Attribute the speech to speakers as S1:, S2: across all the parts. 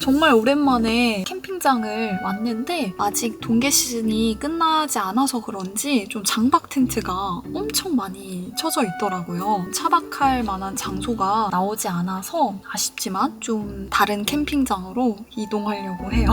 S1: 정말 오랜만에 캠핑장을 왔는데 아직 동계 시즌이 끝나지 않아서 그런지 좀 장박 텐트가 엄청 많이 쳐져 있더라고요. 차박할 만한 장소가 나오지 않아서 아쉽지만 좀 다른 캠핑장으로 이동하려고 해요.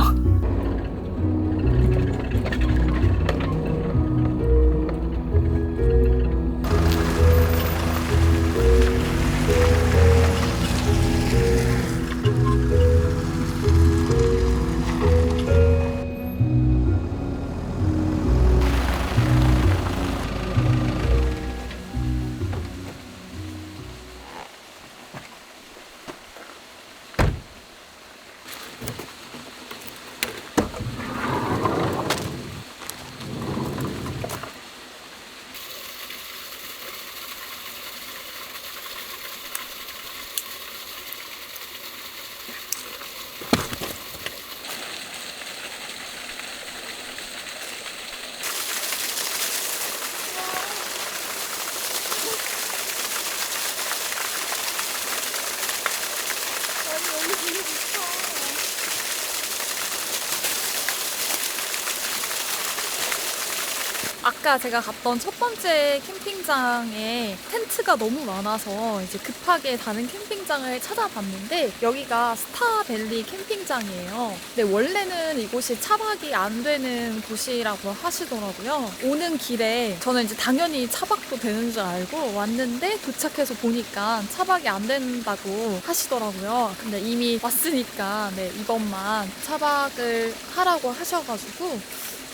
S1: 아까 제가 갔던 첫 번째 캠핑장에 텐트가 너무 많아서 이제 급하게 다른 캠핑장을 찾아봤는데 여기가 스타밸리 캠핑장이에요. 근데 원래는 이곳이 차박이 안 되는 곳이라고 하시더라고요. 오는 길에 저는 이제 당연히 차박도 되는 줄 알고 왔는데 도착해서 보니까 차박이 안 된다고 하시더라고요. 근데 이미 왔으니까 이번만 차박을 하라고 하셔가지고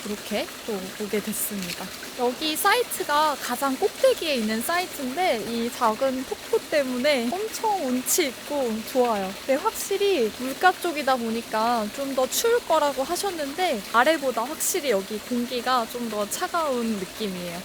S1: 이렇게 또 오게 됐습니다. 여기 사이트가 가장 꼭대기에 있는 사이트인데 이 작은 폭포 때문에 엄청 운치 있고 좋아요. 근데 확실히 물가 쪽이다 보니까 좀 더 추울 거라고 하셨는데 아래보다 확실히 여기 공기가 좀 더 차가운 느낌이에요.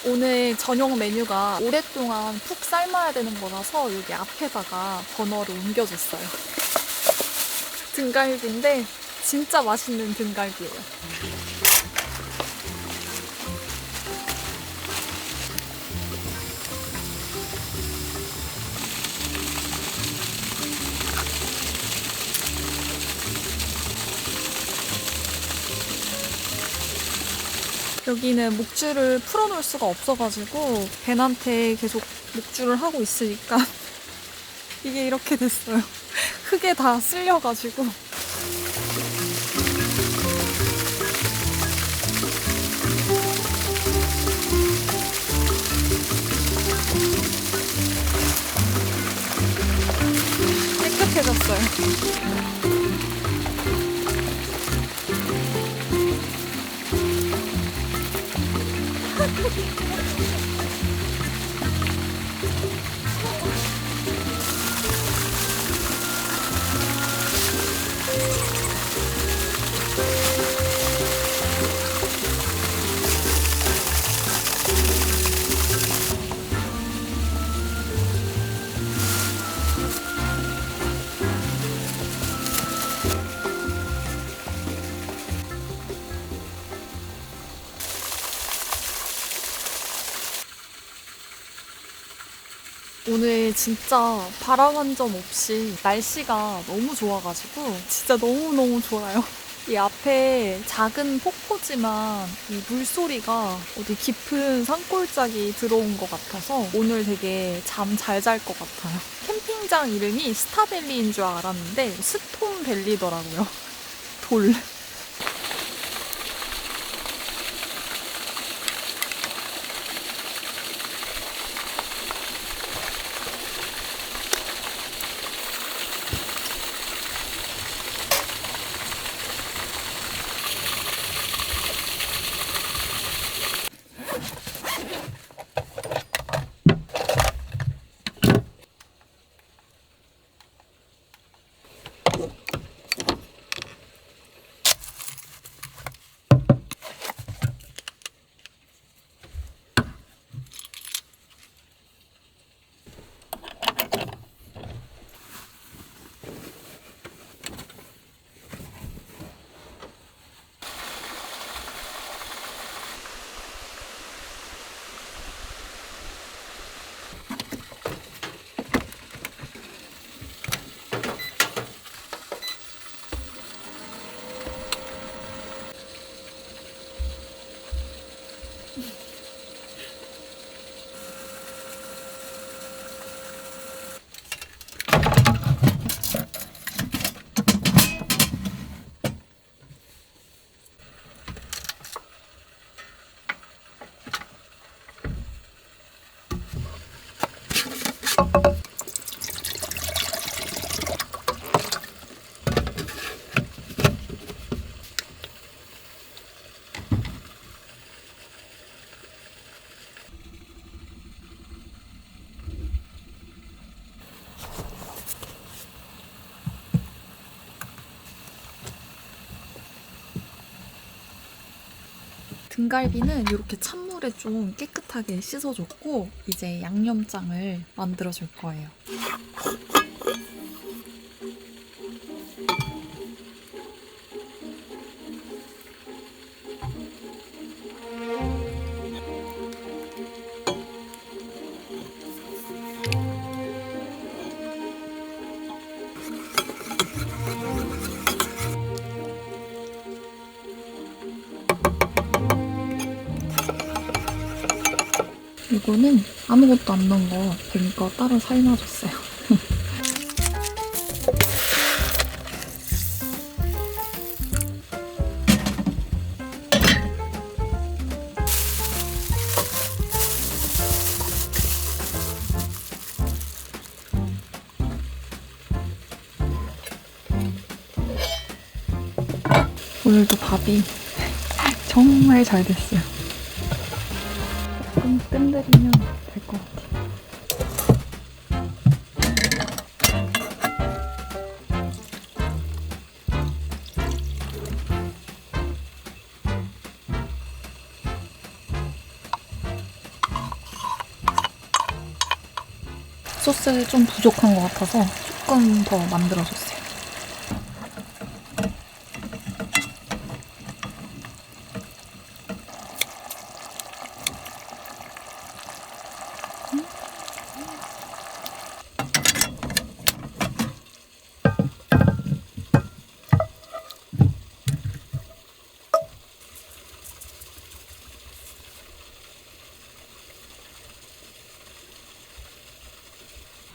S1: 오늘 저녁 메뉴가 오랫동안 푹 삶아야 되는 거라서 여기 앞에다가 버너를 옮겨줬어요. 등갈비인데 진짜 맛있는 등갈비예요. 여기는 목줄을 풀어놓을 수가 없어가지고 벤한테 계속 목줄을 하고 있으니까 이게 이렇게 됐어요. 흙에 다 쓸려가지고. 깨끗해졌어요. 오늘 진짜 바람 한 점 없이 날씨가 너무 좋아가지고 진짜 너무너무 좋아요. 이 앞에 작은 폭포지만 이 물소리가 어디 깊은 산골짜기 들어온 것 같아서 오늘 되게 잠 잘 잘 것 같아요. 캠핑장 이름이 스타밸리인 줄 알았는데 스톤밸리더라고요. 돌. 등갈비는 이렇게 찬물에 좀 깨끗하게 씻어줬고 이제 양념장을 만들어줄 거예요. 이거는 아무것도 안 넣은 거 그러니까 따로 삶아줬어요. 오늘도 밥이 정말 잘 됐어요. 조금 뜸들이면 될 것 같아요. 소스 좀 부족한 것 같아서 조금 더 만들어줬어요.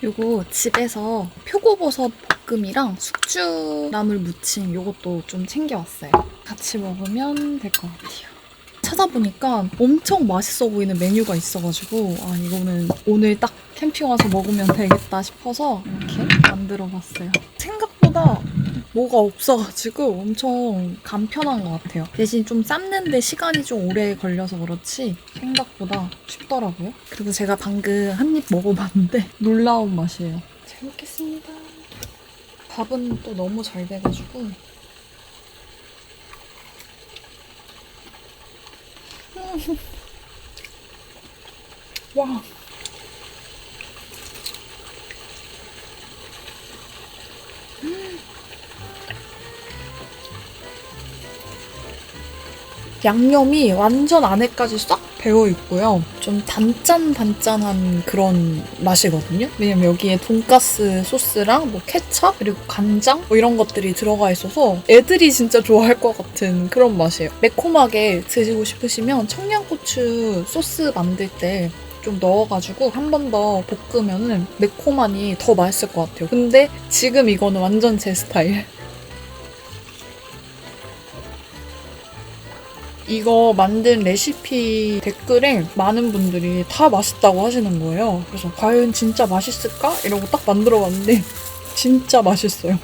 S1: 요거 집에서 표고버섯 볶음이랑 숙주나물 무침 요것도 좀 챙겨왔어요. 같이 먹으면 될 것 같아요. 찾아보니까 엄청 맛있어 보이는 메뉴가 있어가지고 아 이거는 오늘 딱 캠핑 와서 먹으면 되겠다 싶어서 이렇게 만들어봤어요. 생각보다 뭐가 없어가지고 엄청 간편한 것 같아요. 대신 좀 삶는데 시간이 좀 오래 걸려서 그렇지 생각보다 쉽더라고요. 그리고 제가 방금 한 입 먹어봤는데 놀라운 맛이에요. 잘 먹겠습니다. 밥은 또 너무 잘 돼가지고 와. 양념이 완전 안에까지 싹 되어 있고요. 좀 단짠단짠한 그런 맛이거든요. 왜냐면 여기에 돈가스 소스랑 뭐 케찹 그리고 간장 뭐 이런 것들이 들어가 있어서 애들이 진짜 좋아할 것 같은 그런 맛이에요. 매콤하게 드시고 싶으시면 청양고추 소스 만들 때 좀 넣어가지고 한 번 더 볶으면은 매콤하니 더 맛있을 것 같아요. 근데 지금 이거는 완전 제 스타일. 이거 만든 레시피 댓글에 많은 분들이 다 맛있다고 하시는 거예요. 그래서 과연 진짜 맛있을까? 이러고 딱 만들어 봤는데 진짜 맛있어요.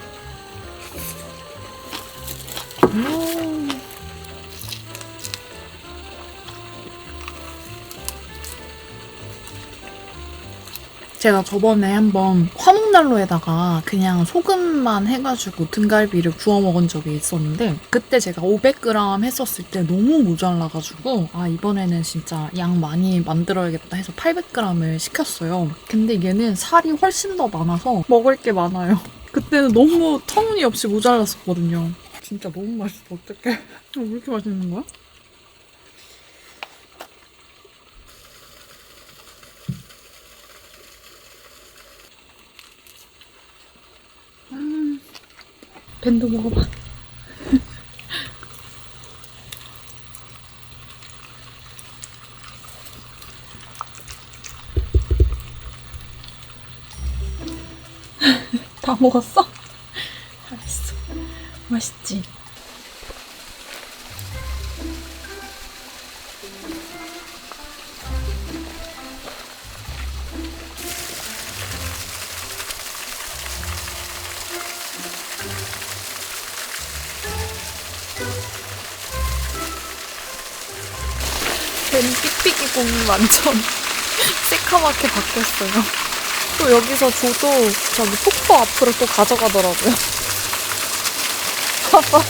S1: 제가 저번에 한번 화목난로에다가 그냥 소금만 해가지고 등갈비를 구워 먹은 적이 있었는데 그때 제가 500g 했었을 때 너무 모자라가지고 아 이번에는 진짜 양 많이 만들어야겠다 해서 800g을 시켰어요. 근데 얘는 살이 훨씬 더 많아서 먹을 게 많아요. 그때는 너무 터무니없이 모자랐었거든요. 진짜 너무 맛있어. 어떡해. 왜 이렇게 맛있는 거야? 밴도 먹어봐. 다 먹었어? 알았어. 맛있지? 뱀 삑삑이 공이 완전 새카맣게 바뀌었어요. 또 여기서 저도 저기 폭포 앞으로 또 가져가더라고요. 봐봐.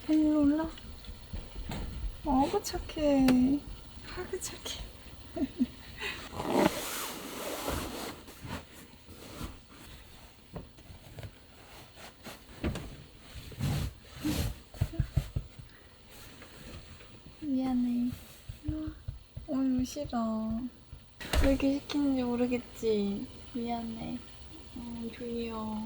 S1: 헬로라? 어구 착해. 아구 착해. 미안해. 어휴 싫어. 왜 이렇게 시키는지 모르겠지. 미안해. 졸려.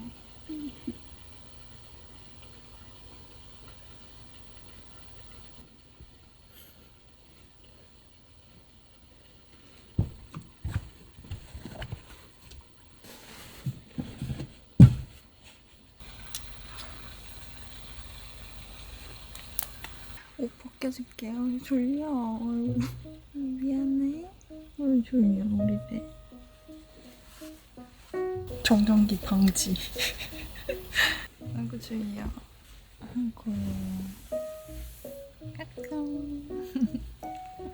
S1: 옷 벗겨줄게. 졸려. 미안해. 졸려, 우리 배. 정전기 방지. 아이고, 졸려. 아이고. 까꿍.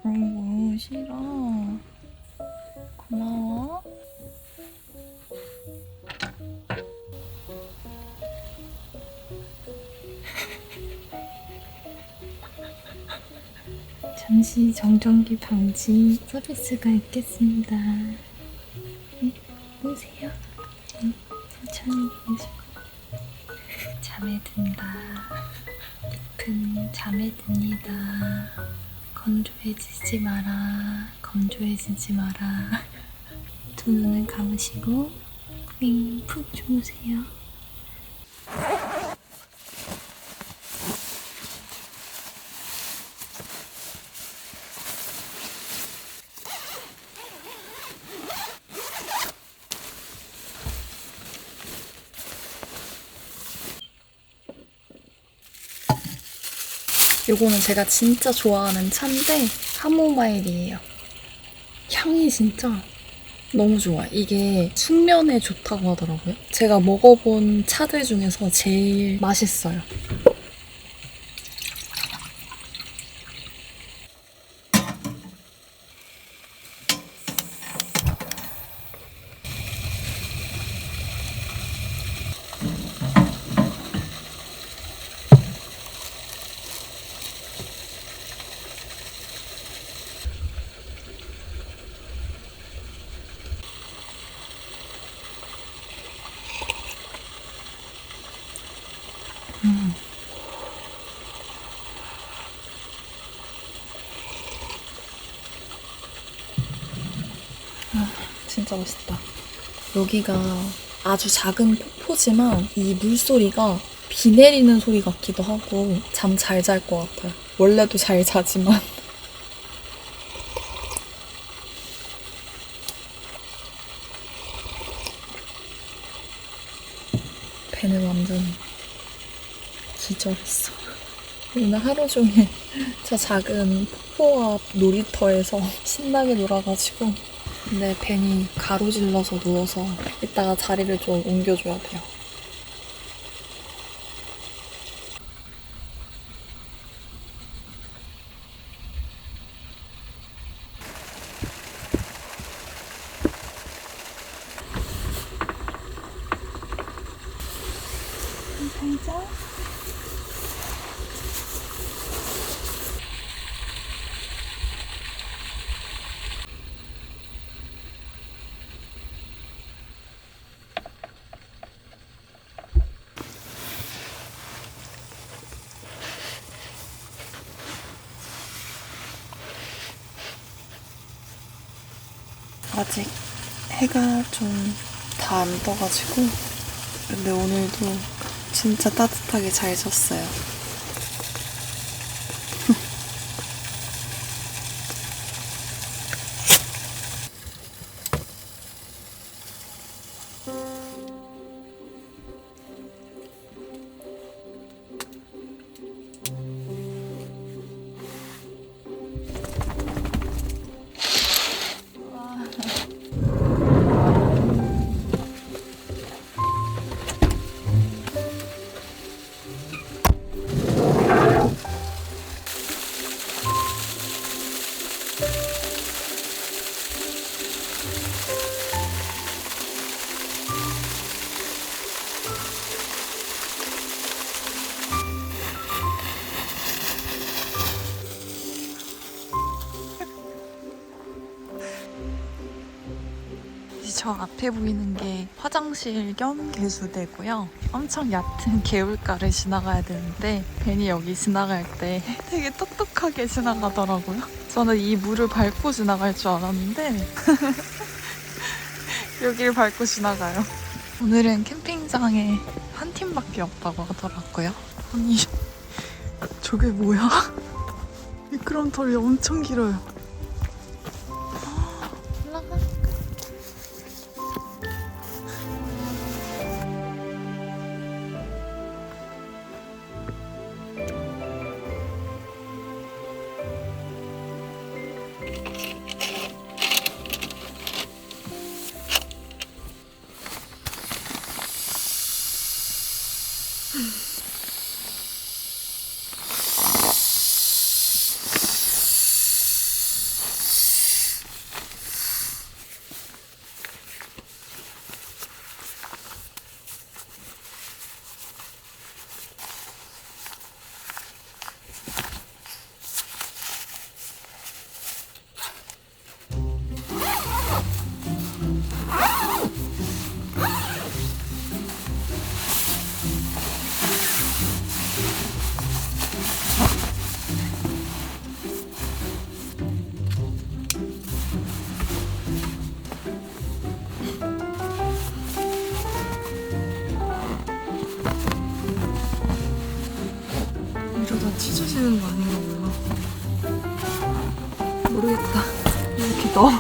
S1: 아이고, 싫어. 고마워. 잠시 정전기 방지 서비스가 있겠습니다. 네, 보세요. 네, 천천히 보시고. 잠에 든다. 깊은 잠에 듭니다. 건조해지지 마라. 건조해지지 마라. 두 눈을 감으시고 푹 주무세요. 요거는 제가 진짜 좋아하는 차인데 카모마일이에요. 향이 진짜 너무 좋아. 이게 숙면에 좋다고 하더라고요. 제가 먹어본 차들 중에서 제일 맛있어요. 진짜 맛있다. 여기가 아주 작은 폭포지만 이 물소리가 비 내리는 소리 같기도 하고 잠 잘 잘 것 같아요. 원래도 잘 자지만. 배는 완전 기절했어. 오늘 하루 종일 저 작은 폭포 앞 놀이터에서 신나게 놀아가지고 근데 벤이 가로질러서 누워서 이따가 자리를 좀 옮겨줘야 돼요. 살짝. 아직 해가 좀 다 안 떠가지고 근데 오늘도 진짜 따뜻하게 잘 잤어요. 저 앞에 보이는 게 화장실 겸 개수대고요. 엄청 얕은 개울가를 지나가야 되는데 벤이 여기 지나갈 때 되게 똑똑하게 지나가더라고요. 저는 이 물을 밟고 지나갈 줄 알았는데 여기를 밟고 지나가요. 오늘은 캠핑장에 한 팀밖에 없다고 하더라고요. 아니 저게 뭐야? 미끄럼틀이 엄청 길어요. 이러다 찢어지는 거 아닌가 몰라. 모르겠다. 이렇게 넣어.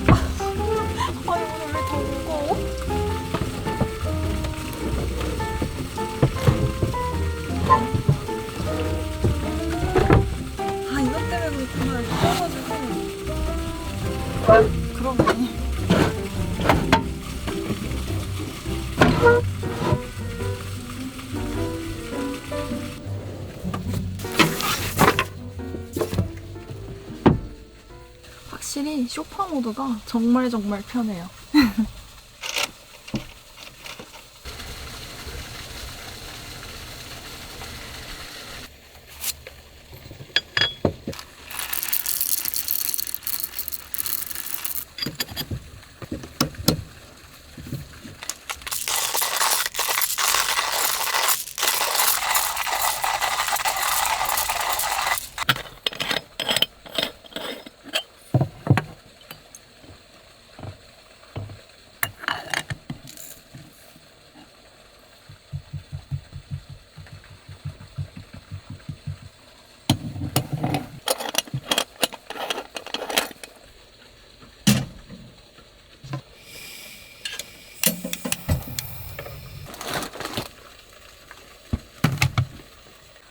S1: 아니 오늘 왜 더 무거워? 그러네. 확실히 쇼파 모드가 정말 편해요.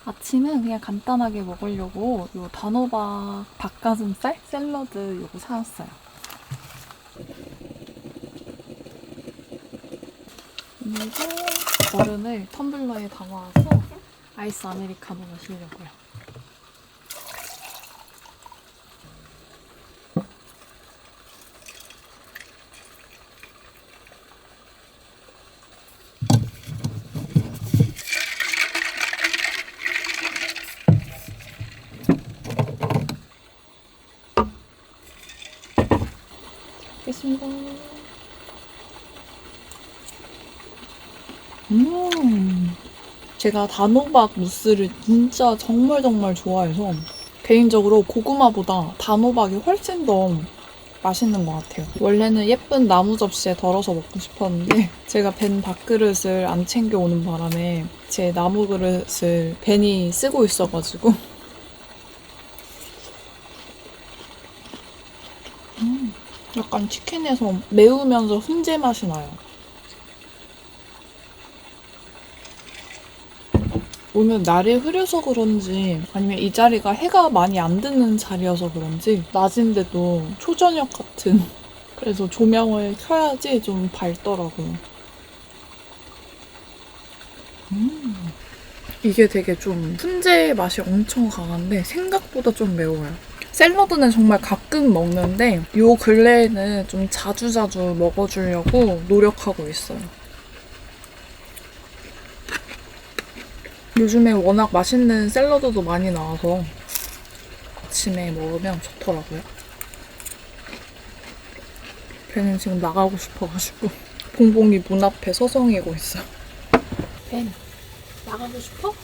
S1: 아침은 그냥 간단하게 먹으려고 요 단호박 닭가슴살 샐러드 요거 사왔어요. 그리고 얼음을 텀블러에 담아와서 아이스 아메리카노 마시려고요. 먹겠습니다. 제가 단호박 무스를 진짜 정말 좋아해서 개인적으로 고구마보다 단호박이 훨씬 더 맛있는 것 같아요. 원래는 예쁜 나무 접시에 덜어서 먹고 싶었는데 제가 벤 밥그릇을 안 챙겨오는 바람에 제 나무 그릇을 벤이 쓰고 있어가지고 약간 치킨에서 매우면서 훈제 맛이 나요. 오늘 날이 흐려서 그런지 아니면 이 자리가 해가 많이 안 드는 자리여서 그런지 낮인데도 초저녁 같은 그래서 조명을 켜야지 좀 밝더라고요. 이게 되게 좀 훈제 맛이 엄청 강한데 생각보다 좀 매워요. 샐러드는 정말 가끔 먹는데 요 근래에는 좀 자주자주 먹어주려고 노력하고 있어요. 요즘에 워낙 맛있는 샐러드도 많이 나와서 아침에 먹으면 좋더라고요. 벤은 지금 나가고 싶어가지고 봉봉이 문 앞에 서성이고 있어요. 벤, 나가고 싶어?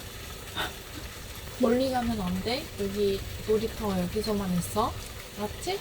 S1: 멀리 가면 안 돼. 여기 놀이터 여기서만 있어. 알았지?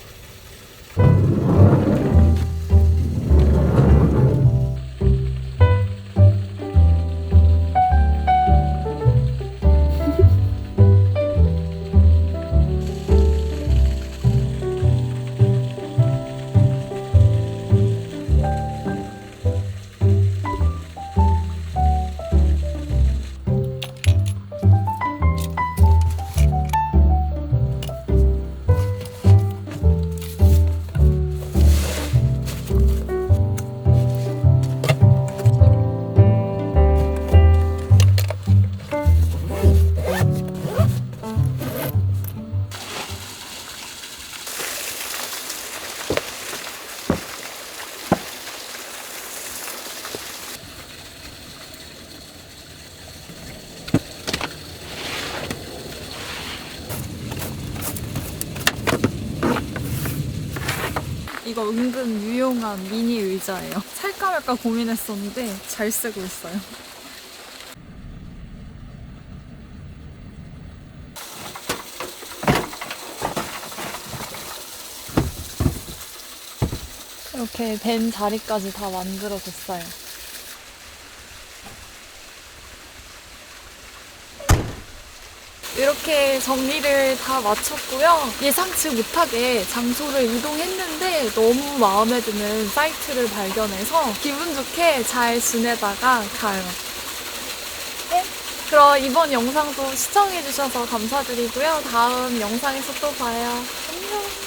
S1: 이거 은근 유용한 미니 의자예요. 살까 말까 고민했었는데 잘 쓰고 있어요. 이렇게 벤 자리까지 다 만들어줬어요. 이렇게 정리를 다 마쳤고요. 예상치 못하게 장소를 이동했는데 너무 마음에 드는 사이트를 발견해서 기분 좋게 잘 지내다가 가요. 네? 그럼 이번 영상도 시청해주셔서 감사드리고요. 다음 영상에서 또 봐요. 안녕!